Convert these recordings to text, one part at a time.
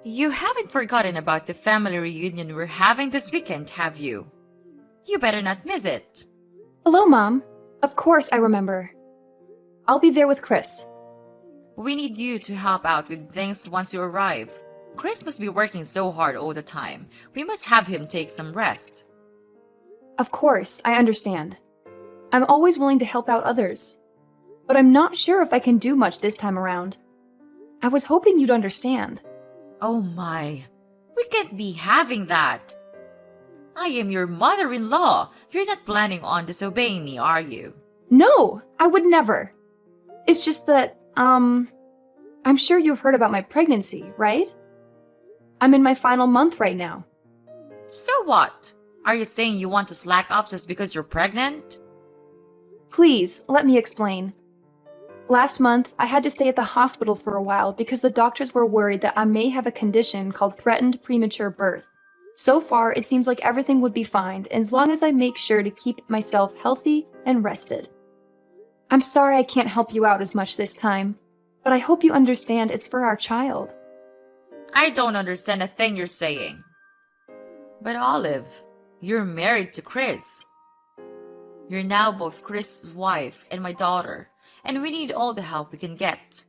You haven't forgotten about the family reunion we're having this weekend, have you? You better not miss it. Hello, Mom. Of course I remember. I'll be there with Chris. We need you to help out with things once you arrive. Chris must be working so hard all the time. We must have him take some rest. Of course, I understand. I'm always willing to help out others. But I'm not sure if I can do much this time around. I was hoping you'd understand. Oh my, we can't be having that. I am your mother-in-law. You're not planning on disobeying me, are you? No, I would never. It's just that, I'm sure you've heard about my pregnancy, right? I'm in my final month right now. So what? Are you saying you want to slack off just because you're pregnant? Please, let me explain. Last month, I had to stay at the hospital for a while because the doctors were worried that I may have a condition called threatened premature birth. So far, it seems like everything would be fine as long as I make sure to keep myself healthy and rested. I'm sorry I can't help you out as much this time, but I hope you understand it's for our child. I don't understand a thing you're saying. But Olive, you're married to Chris. You're now both Chris' wife and my daughter, and we need all the help we can get.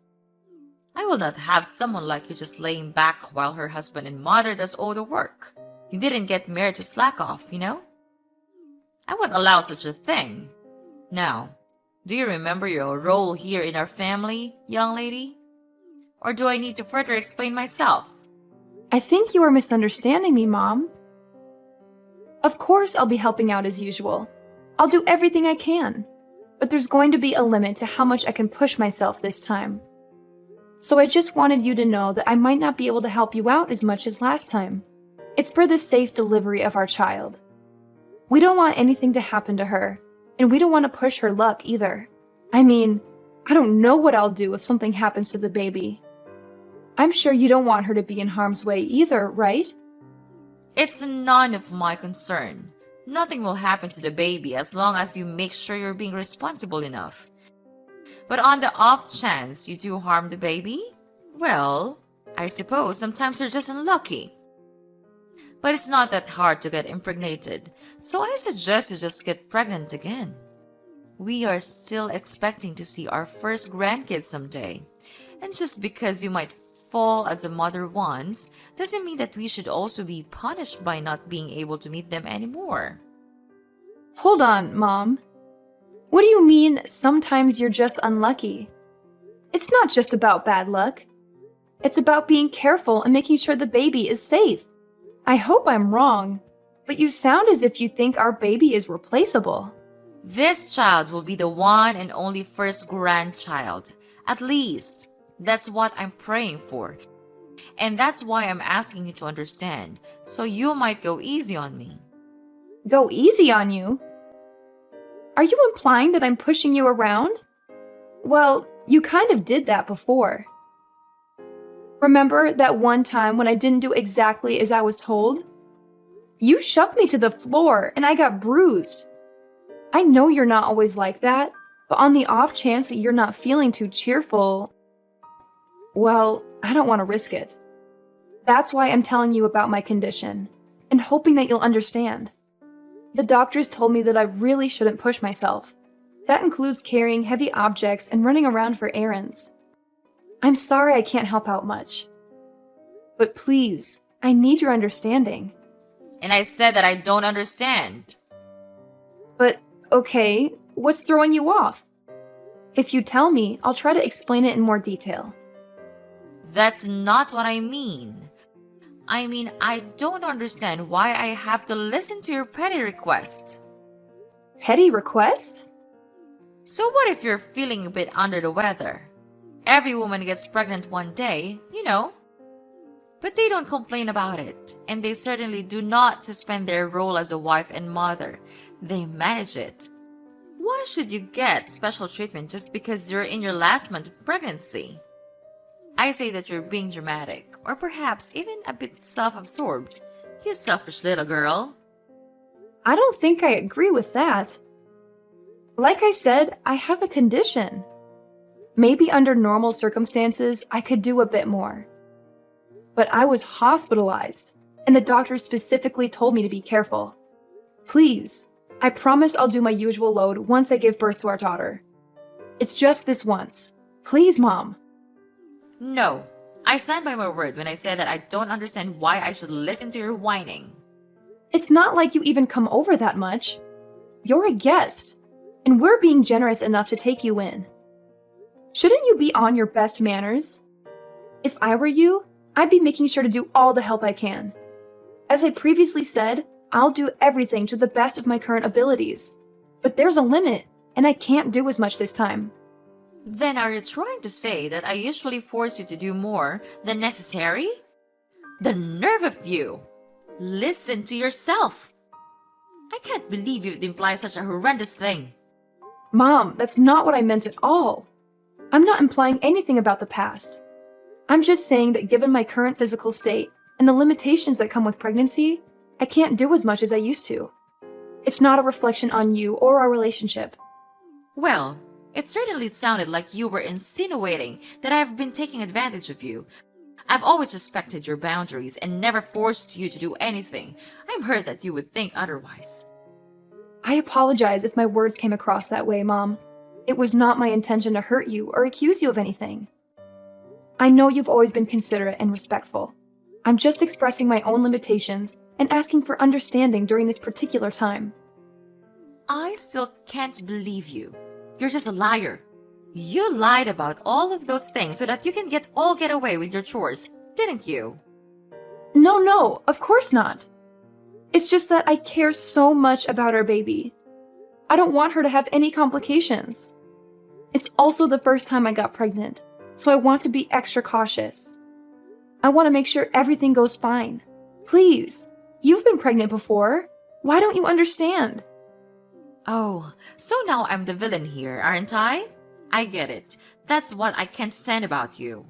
I will not have someone like you just laying back while her husband and mother does all the work. You didn't get married to slack off, you know? I won't allow such a thing. Now, do you remember your role here in our family, young lady? Or do I need to further explain myself? I think you are misunderstanding me, Mom. Of course I'll be helping out as usual. I'll do everything I can. But there's going to be a limit to how much I can push myself this time. So I just wanted you to know that I might not be able to help you out as much as last time. It's for the safe delivery of our child. We don't want anything to happen to her, and we don't want to push her luck either. I mean, I don't know what I'll do if something happens to the baby. I'm sure you don't want her to be in harm's way either, right? It's none of my concern. Nothing will happen to the baby as long as you make sure you're being responsible enough. But on the off chance you do harm the baby, well, I suppose sometimes you're just unlucky. But it's not that hard to get impregnated, so I suggest you just get pregnant again. We are still expecting to see our first grandkids someday, and just because you might fall as a mother once doesn't mean that we should also be punished by not being able to meet them anymore. Hold on, Mom. What do you mean, sometimes you're just unlucky? It's not just about bad luck. It's about being careful and making sure the baby is safe. I hope I'm wrong, but you sound as if you think our baby is replaceable. This child will be the one and only first grandchild. At least, that's what I'm praying for. And that's why I'm asking you to understand, so you might go easy on me. Go easy on you? Are you implying that I'm pushing you around? Well, you kind of did that before. Remember that one time when I didn't do exactly as I was told? You shoved me to the floor and I got bruised. I know you're not always like that, but on the off chance that you're not feeling too cheerful, well, I don't want to risk it. That's why I'm telling you about my condition, and hoping that you'll understand. The doctors told me that I really shouldn't push myself. That includes carrying heavy objects and running around for errands. I'm sorry I can't help out much. But please, I need your understanding. And I said that I don't understand. But, okay, what's throwing you off? If you tell me, I'll try to explain it in more detail. That's not what I mean. I mean, I don't understand why I have to listen to your petty requests. Petty request? So what if you're feeling a bit under the weather? Every woman gets pregnant one day, you know. But they don't complain about it, and they certainly do not suspend their role as a wife and mother. They manage it. Why should you get special treatment just because you're in your last month of pregnancy? I say that you're being dramatic, or perhaps even a bit self-absorbed. You selfish little girl. I don't think I agree with that. Like I said, I have a condition. Maybe under normal circumstances, I could do a bit more. but I was hospitalized, and the doctor specifically told me to be careful. Please, I promise I'll do my usual load once I give birth to our daughter. It's just this once. Please, Mom. No, I stand by my word when I say that I don't understand why I should listen to your whining. It's not like you even come over that much. You're a guest, and we're being generous enough to take you in. Shouldn't you be on your best manners? If I were you, I'd be making sure to do all the help I can. As I previously said, I'll do everything to the best of my current abilities. But there's a limit, and I can't do as much this time. Then are you trying to say that I usually force you to do more than necessary? The nerve of you! Listen to yourself! I can't believe you'd imply such a horrendous thing. Mom, that's not what I meant at all. I'm not implying anything about the past. I'm just saying that given my current physical state and the limitations that come with pregnancy, I can't do as much as I used to. It's not a reflection on you or our relationship. Well, it certainly sounded like you were insinuating that I have been taking advantage of you. I've always respected your boundaries and never forced you to do anything. I'm hurt that you would think otherwise. I apologize if my words came across that way, Mom. It was not my intention to hurt you or accuse you of anything. I know you've always been considerate and respectful. I'm just expressing my own limitations and asking for understanding during this particular time. I still can't believe you. You're just a liar. You lied about all of those things so that you can get away with your chores, didn't you? No, of course not. It's just that I care so much about our baby. I don't want her to have any complications. It's also the first time I got pregnant, so I want to be extra cautious. I want to make sure everything goes fine. Please, you've been pregnant before. Why don't you understand? Oh, so now I'm the villain here, aren't I? I get it. That's what I can't stand about you.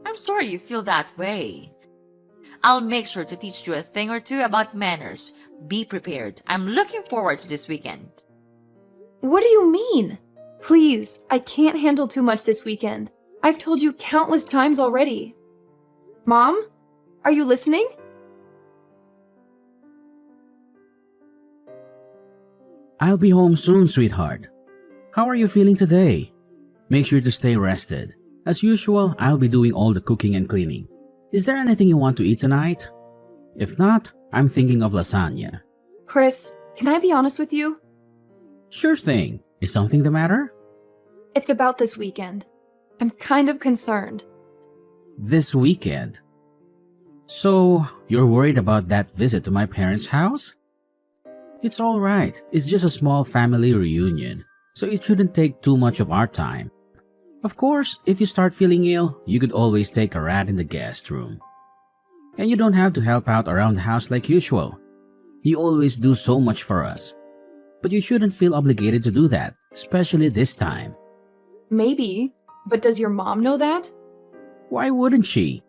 I'm sorry you feel that way. I'll make sure to teach you a thing or two about manners. Be prepared. I'm looking forward to this weekend. What do you mean? Please, I can't handle too much this weekend. I've told you countless times already. Mom, are you listening? I'll be home soon, sweetheart. How are you feeling today? Make sure to stay rested. As usual, I'll be doing all the cooking and cleaning. Is there anything you want to eat tonight? If not, I'm thinking of lasagna. Chris, can I be honest with you? Sure thing. Is something the matter? It's about this weekend. I'm kind of concerned. This weekend? So, you're worried about that visit to my parents' house? It's alright. It's just a small family reunion, so it shouldn't take too much of our time. Of course, if you start feeling ill, you could always take a rat in the guest room. And you don't have to help out around the house like usual. You always do so much for us. But you shouldn't feel obligated to do that, especially this time. Maybe, but does your mom know that? Why wouldn't she?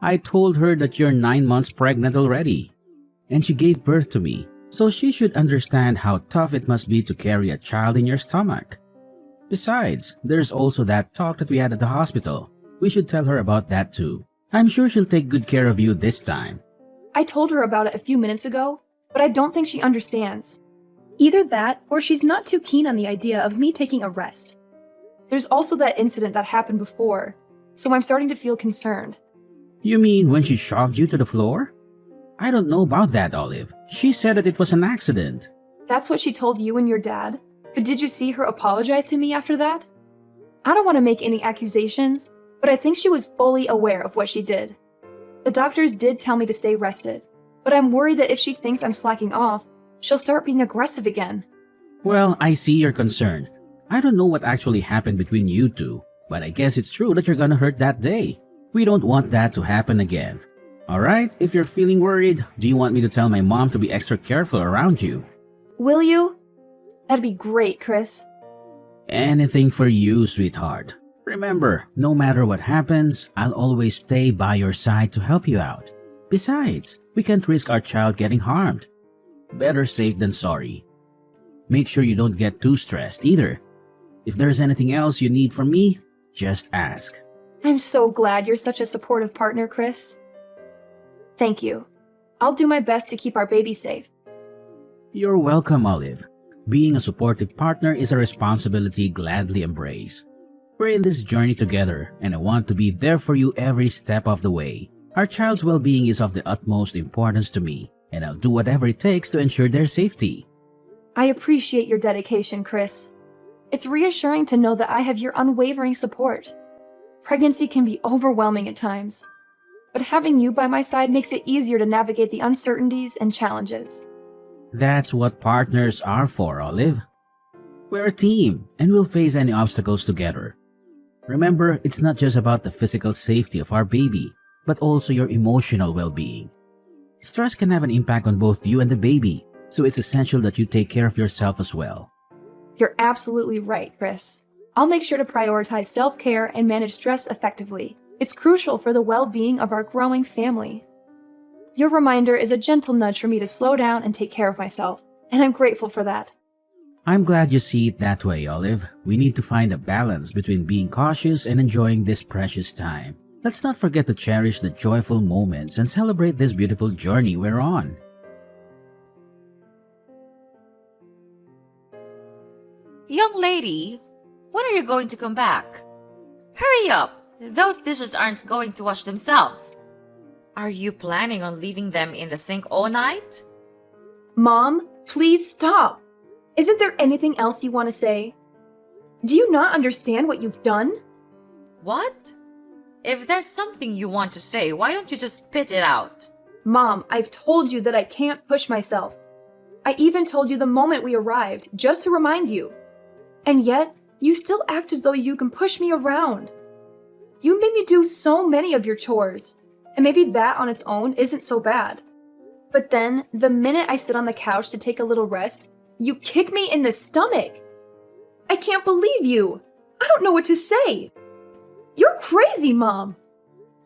I told her that you're 9 months pregnant already. And she gave birth to me, so she should understand how tough it must be to carry a child in your stomach. Besides, there's also that talk that we had at the hospital. We should tell her about that too. I'm sure she'll take good care of you this time. I told her about it a few minutes ago, but I don't think she understands. Either that, or she's not too keen on the idea of me taking a rest. There's also that incident that happened before, so I'm starting to feel concerned. You mean when she shoved you to the floor? I don't know about that, Olive. She said that it was an accident. That's what she told you and your dad? But did you see her apologize to me after that? I don't want to make any accusations, but I think she was fully aware of what she did. The doctors did tell me to stay rested, but I'm worried that if she thinks I'm slacking off, she'll start being aggressive again. Well, I see your concern. I don't know what actually happened between you two, but I guess it's true that you're gonna hurt that day. We don't want that to happen again. Alright, if you're feeling worried, do you want me to tell my mom to be extra careful around you? Will you? That'd be great, Chris. Anything for you, sweetheart. Remember, no matter what happens, I'll always stay by your side to help you out. Besides, we can't risk our child getting harmed. Better safe than sorry. Make sure you don't get too stressed either. If there's anything else you need from me, just ask. I'm so glad you're such a supportive partner, Chris. Thank you. I'll do my best to keep our baby safe. You're welcome, Olive. Being a supportive partner is a responsibility gladly embrace. We're in this journey together, and I want to be there for you every step of the way. Our child's well-being is of the utmost importance to me, and I'll do whatever it takes to ensure their safety. I appreciate your dedication, Chris. It's reassuring to know that I have your unwavering support. Pregnancy can be overwhelming at times, but having you by my side makes it easier to navigate the uncertainties and challenges. That's what partners are for, Olive. We're a team, and we'll face any obstacles together. Remember, it's not just about the physical safety of our baby, but also your emotional well-being. Stress can have an impact on both you and the baby, so it's essential that you take care of yourself as well. You're absolutely right, Chris. I'll make sure to prioritize self-care and manage stress effectively. It's crucial for the well-being of our growing family. Your reminder is a gentle nudge for me to slow down and take care of myself, and I'm grateful for that. I'm glad you see it that way, Olive. We need to find a balance between being cautious and enjoying this precious time. Let's not forget to cherish the joyful moments and celebrate this beautiful journey we're on. Young lady, when are you going to come back? Hurry up! Those dishes aren't going to wash themselves. Are you planning on leaving them in the sink all night? Mom, please stop! Isn't there anything else you want to say? Do you not understand what you've done? What? If there's something you want to say, why don't you just spit it out? Mom, I've told you that I can't push myself. I even told you the moment we arrived, just to remind you. And yet, you still act as though you can push me around. You made me do so many of your chores, and maybe that on its own isn't so bad. But then, the minute I sit on the couch to take a little rest, you kick me in the stomach. I can't believe you. I don't know what to say. You're crazy, Mom.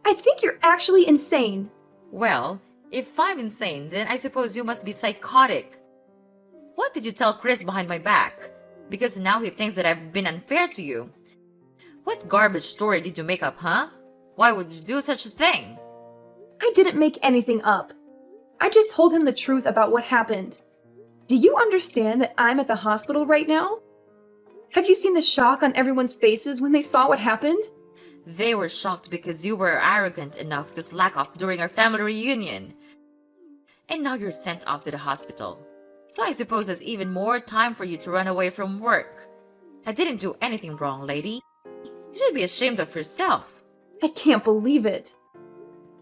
I think you're actually insane. Well, if I'm insane, then I suppose you must be psychotic. What did you tell Chris behind my back? Because now he thinks that I've been unfair to you. What garbage story did you make up, huh? Why would you do such a thing? I didn't make anything up. I just told him the truth about what happened. Do you understand that I'm at the hospital right now? Have you seen the shock on everyone's faces when they saw what happened? They were shocked because you were arrogant enough to slack off during our family reunion. And now you're sent off to the hospital. So I suppose there's even more time for you to run away from work. I didn't do anything wrong, lady. You should be ashamed of yourself. I can't believe it.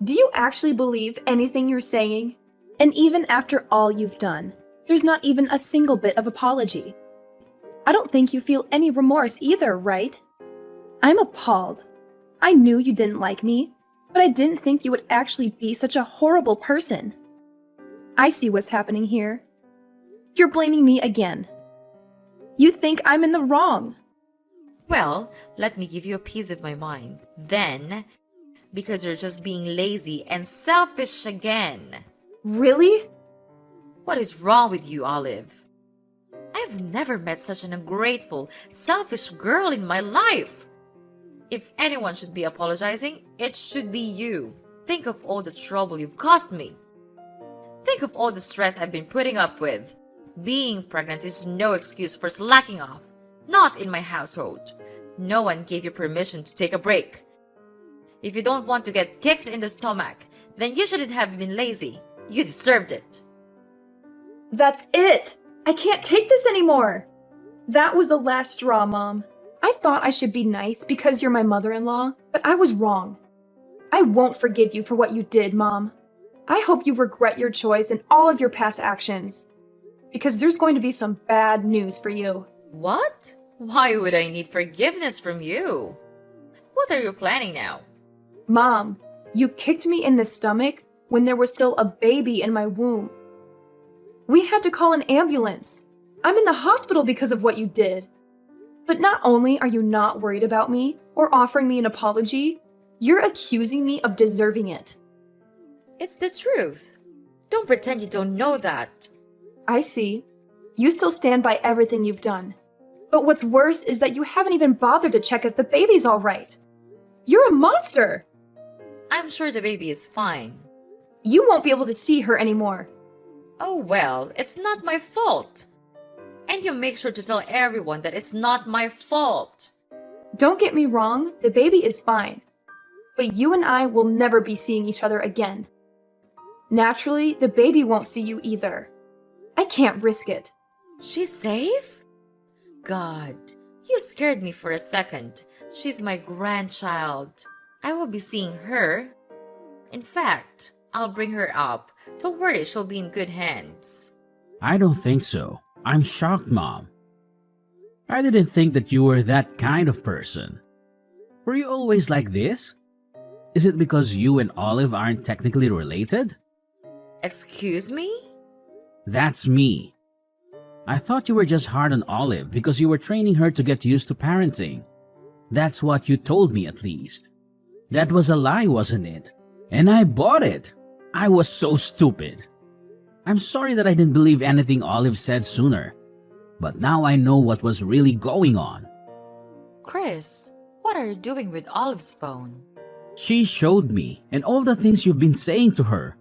Do you actually believe anything you're saying? And even after all you've done, there's not even a single bit of apology. I don't think you feel any remorse either, right? I'm appalled. I knew you didn't like me, but I didn't think you would actually be such a horrible person. I see what's happening here. You're blaming me again. You think I'm in the wrong. Well, let me give you a piece of my mind. Then, because you're just being lazy and selfish again. Really? What is wrong with you, Olive? I've never met such an ungrateful, selfish girl in my life. If anyone should be apologizing, it should be you. Think of all the trouble you've caused me. Think of all the stress I've been putting up with. Being pregnant is no excuse for slacking off. Not in my household. No one gave you permission to take a break. If you don't want to get kicked in the stomach, then you shouldn't have been lazy. You deserved it. That's it! I can't take this anymore! That was the last straw, Mom. I thought I should be nice because you're my mother-in-law, but I was wrong. I won't forgive you for what you did, Mom. I hope you regret your choice and all of your past actions. Because there's going to be some bad news for you. What? Why would I need forgiveness from you? What are you planning now? Mom, you kicked me in the stomach when there was still a baby in my womb. We had to call an ambulance. I'm in the hospital because of what you did. But not only are you not worried about me or offering me an apology, you're accusing me of deserving it. It's the truth. Don't pretend you don't know that. I see. You still stand by everything you've done. But what's worse is that you haven't even bothered to check if the baby's all right. You're a monster! I'm sure the baby is fine. You won't be able to see her anymore. Oh well, it's not my fault. And you make sure to tell everyone that it's not my fault. Don't get me wrong, the baby is fine. But you and I will never be seeing each other again. Naturally, the baby won't see you either. I can't risk it. She's safe? God, you scared me for a second. She's my grandchild. I will be seeing her. In fact, I'll bring her up. Don't worry, she'll be in good hands. I don't think so. I'm shocked, Mom. I didn't think that you were that kind of person. Were you always like this? Is it because you and Olive aren't technically related? Excuse me? That's me. I thought you were just hard on Olive because you were training her to get used to parenting. That's what you told me, at least. That was a lie, wasn't it? And I bought it. I was so stupid. I'm sorry that I didn't believe anything Olive said sooner. But now I know what was really going on. Chris, what are you doing with Olive's phone? She showed me, and all the things you've been saying to her.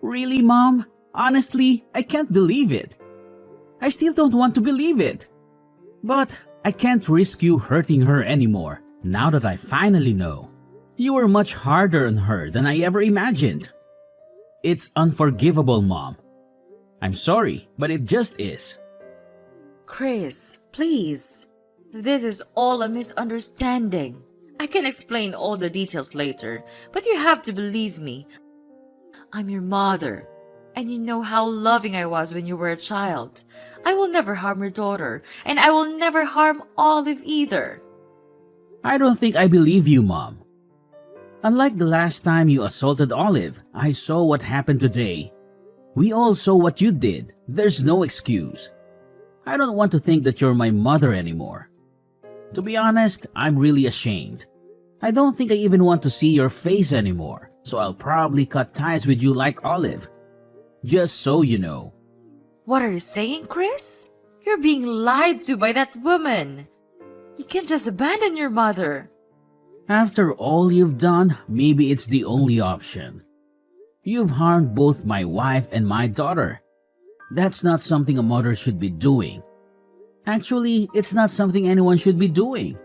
Really, Mom? Honestly, I can't believe it. I still don't want to believe it. But I can't risk you hurting her anymore, now that I finally know. You were much harder on her than I ever imagined. It's unforgivable, Mom. I'm sorry, but it just is. Chris, please. This is all a misunderstanding. I can explain all the details later, but you have to believe me. I'm your mother, and you know how loving I was when you were a child. I will never harm your daughter, and I will never harm Olive either. I don't think I believe you, Mom. Unlike the last time you assaulted Olive, I saw what happened today. We all saw what you did. There's no excuse. I don't want to think that you're my mother anymore. To be honest, I'm really ashamed. I don't think I even want to see your face anymore, so I'll probably cut ties with you like Olive. Just so you know. What are you saying, Chris? You're being lied to by that woman. You can't just abandon your mother. After all you've done, maybe it's the only option. You've harmed both my wife and my daughter. That's not something a mother should be doing. Actually, it's not something anyone should be doing.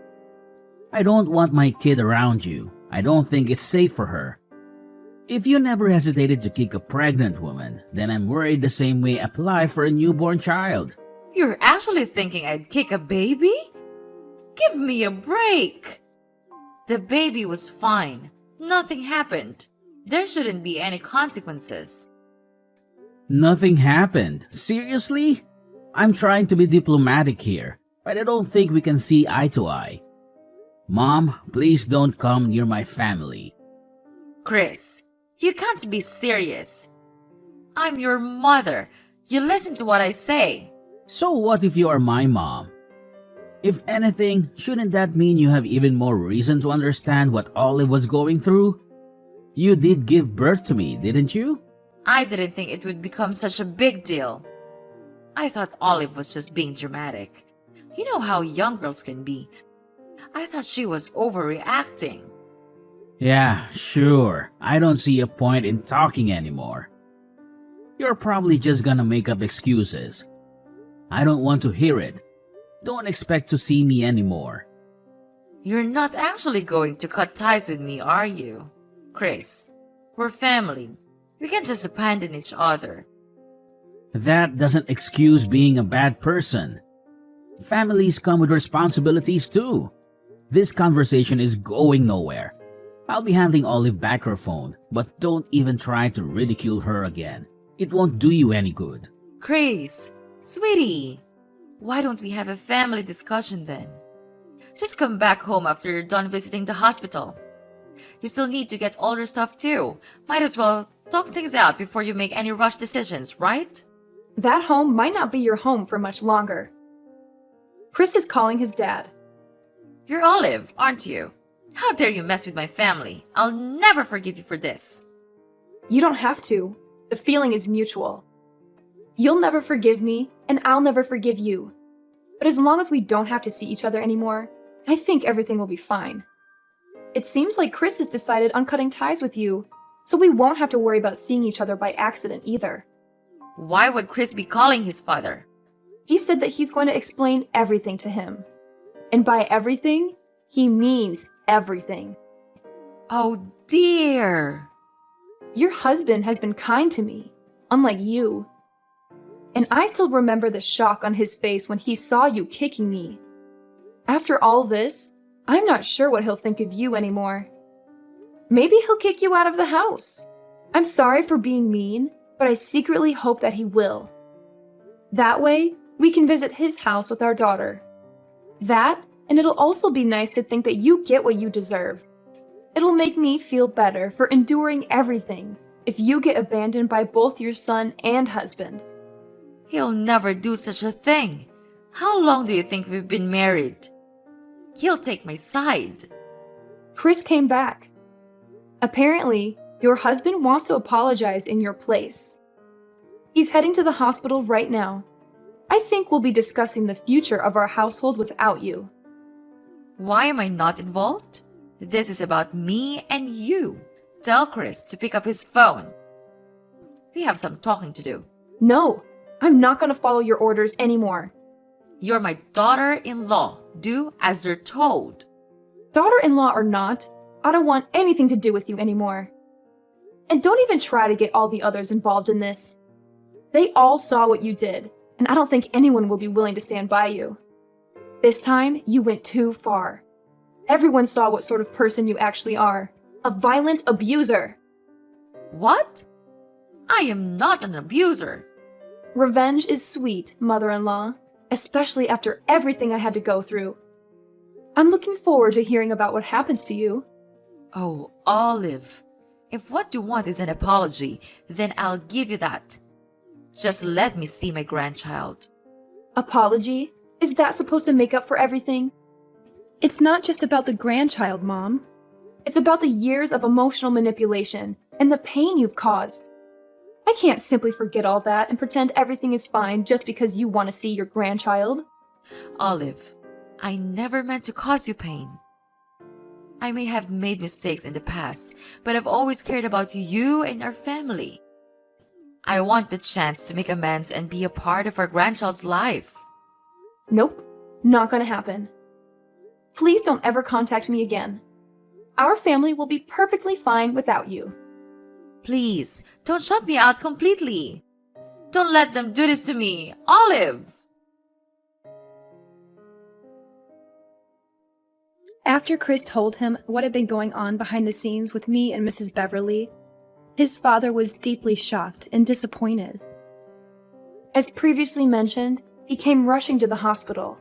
I don't want my kid around you. I don't think it's safe for her. If you never hesitated to kick a pregnant woman, then I'm worried the same way apply for a newborn child. You're actually thinking I'd kick a baby? Give me a break. The baby was fine. Nothing happened. There shouldn't be any consequences. Nothing happened. Seriously? I'm trying to be diplomatic here, but I don't think we can see eye to eye. Mom, please don't come near my family. Chris, you can't be serious. I'm your mother. You listen to what I say. So what if you are my mom? If anything, shouldn't that mean you have even more reason to understand what Olive was going through? You did give birth to me, didn't you? I didn't think it would become such a big deal. I thought Olive was just being dramatic. You know how young girls can be. I thought she was overreacting. Yeah, sure. I don't see a point in talking anymore. You're probably just gonna make up excuses. I don't want to hear it. Don't expect to see me anymore. You're not actually going to cut ties with me, are you? Chris, we're family. We can't just abandon each other. That doesn't excuse being a bad person. Families come with responsibilities too. This conversation is going nowhere. I'll be handing Olive back her phone, but don't even try to ridicule her again. It won't do you any good. Chris, sweetie, why don't we have a family discussion then? Just come back home after you're done visiting the hospital. You still need to get all your stuff too. Might as well talk things out before you make any rush decisions, right? That home might not be your home for much longer. Chris is calling his dad. You're Olive, aren't you? How dare you mess with my family? I'll never forgive you for this. You don't have to. The feeling is mutual. You'll never forgive me, and I'll never forgive you. But as long as we don't have to see each other anymore, I think everything will be fine. It seems like Chris has decided on cutting ties with you, so we won't have to worry about seeing each other by accident either. Why would Chris be calling his father? He said that he's going to explain everything to him. And by everything, he means everything. Oh dear. Your husband has been kind to me, unlike you. And I still remember the shock on his face when he saw you kicking me. After all this, I'm not sure what he'll think of you anymore. Maybe he'll kick you out of the house. I'm sorry for being mean, but I secretly hope that he will. That way, we can visit his house with our daughter. That, and it'll also be nice to think that you get what you deserve. It'll make me feel better for enduring everything if you get abandoned by both your son and husband. He'll never do such a thing. How long do you think we've been married? He'll take my side. Chris came back. Apparently, your husband wants to apologize in your place. He's heading to the hospital right now. I think we'll be discussing the future of our household without you. Why am I not involved? This is about me and you. Tell Chris to pick up his phone. We have some talking to do. No, I'm not going to follow your orders anymore. You're my daughter-in-law. Do as you're told. Daughter-in-law or not, I don't want anything to do with you anymore. And don't even try to get all the others involved in this. They all saw what you did, and I don't think anyone will be willing to stand by you. This time, you went too far. Everyone saw what sort of person you actually are. A violent abuser. What? I am not an abuser. Revenge is sweet, mother-in-law, especially after everything I had to go through. I'm looking forward to hearing about what happens to you. Oh, Olive. If what you want is an apology, then I'll give you that. Just let me see my grandchild. Apology? Is that supposed to make up for everything? It's not just about the grandchild, Mom. It's about the years of emotional manipulation and the pain you've caused. I can't simply forget all that and pretend everything is fine just because you want to see your grandchild. Olive, I never meant to cause you pain. I may have made mistakes in the past, but I've always cared about you and our family. I want the chance to make amends and be a part of our grandchild's life. Nope, not gonna happen. Please don't ever contact me again. Our family will be perfectly fine without you. Please, don't shut me out completely. Don't let them do this to me, Olive. After Chris told him what had been going on behind the scenes with me and Mrs. Beverly, his father was deeply shocked and disappointed. As previously mentioned, he came rushing to the hospital.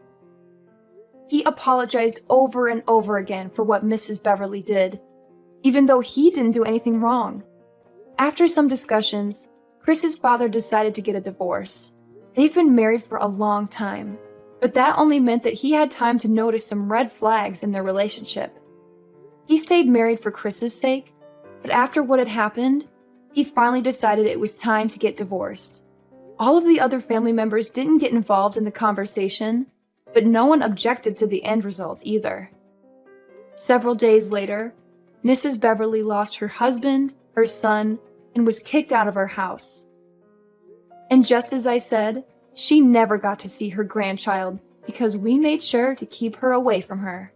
He apologized over and over again for what Mrs. Beverly did, even though he didn't do anything wrong. After some discussions, Chris's father decided to get a divorce. They've been married for a long time, but that only meant that he had time to notice some red flags in their relationship. He stayed married for Chris's sake, but after what had happened, he finally decided it was time to get divorced. All of the other family members didn't get involved in the conversation, but no one objected to the end result either. Several days later, Mrs. Beverly lost her husband, her son, and was kicked out of her house. And just as I said, she never got to see her grandchild because we made sure to keep her away from her.